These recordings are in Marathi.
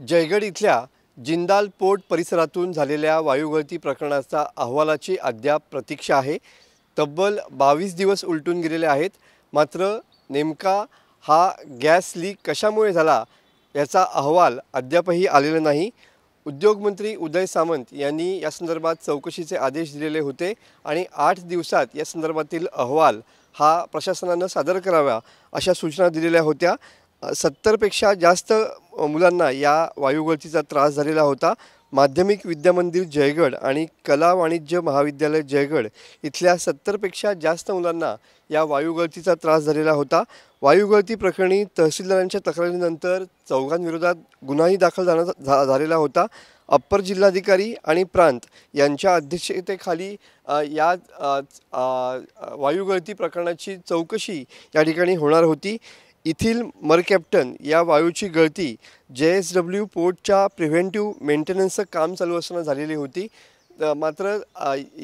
जयगड इथल्या जिंदाल पोर्ट परिसरातून झालेल्या वायुगळती प्रकरणाचा अहवालाची अद्याप प्रतीक्षा आहे। तब्बल 22 दिवस उलटून गेलेले आहेत, मात्र नेमका हा गॅस लीक कशामुळे झाला याचा अहवाल अद्यापही आलेला नाही। उद्योग मंत्री उदय सामंत यांनी या संदर्भात चौकशीचे आदेश दिलेले होते आणि 8 दिवसात या संदर्भातील अहवाल हा प्रशासनाने सादर करावा अशा सूचना दिलेल्या होत्या। 70 पेक्षा जास्त मुलांना या वायुगळतीचा त्रास झालेला होता। माध्यमिक विद्यामंदिर जयगड आणि कला वाणिज्य महाविद्यालय जयगड इथल्या 70 पेक्षा जास्त मुलांना या वायुगळतीचा त्रास झालेला होता। वायुगळती प्रकरणी तहसीलदारांच्या तक्रारीनंतर चौघांविरोधात गुन्हाही दाखल झालेला होता। अप्पर जिल्हाधिकारी आणि प्रांत यांच्या अध्यक्षतेखाली या वायुगळती प्रकरणाची चौकशी या ठिकाणी होणार होती। इथील मरकॅप्टन या वायूची गळती JSW पोर्टच्या प्रिव्हेंटिव्ह मेंटेनन्सचं काम चालू असताना झालेली होती। मात्र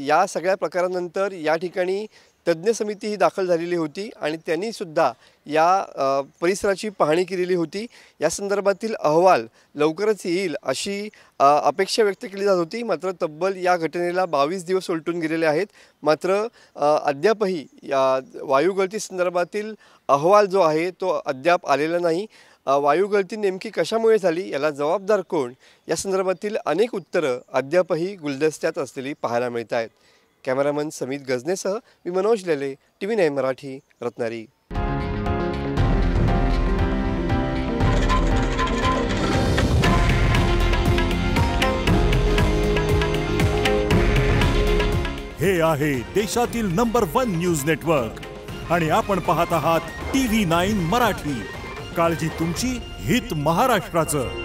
या सगळ्या प्रकारानंतर या ठिकाणी तज्ञ समिती ही दाखल झालेली होती आणि त्यांनी सुद्धा या परिसराची पाहणी केलेली होती। या संदर्भातील अहवाल लवकरच येईल अशी अपेक्षा व्यक्त केली जात होती। मात्र तब्बल या घटनेला 22 दिवस उलटून गेलेले आहेत, मात्र अद्यापही या वायुगळती संदर्भातील अहवाल जो आहे तो अद्याप आलेला नाही। वायुगळती नेमकी कशामुळे झाली, याला जबाबदार कोण, या संदर्भातील अनेक उत्तरं अद्यापही गुलदस्त्यात असलेली पाहायला मिळत आहेत। कॅमेरामन समित गजनेसह मी मनोज लेले, TV9 मराठी, रत्नागिरी। हे आहे देशातील नंबर 1 न्यूज नेटवर्क आणि आपण पाहत आहात TV9 मराठी। काळजी तुमची, हित महाराष्ट्राचं।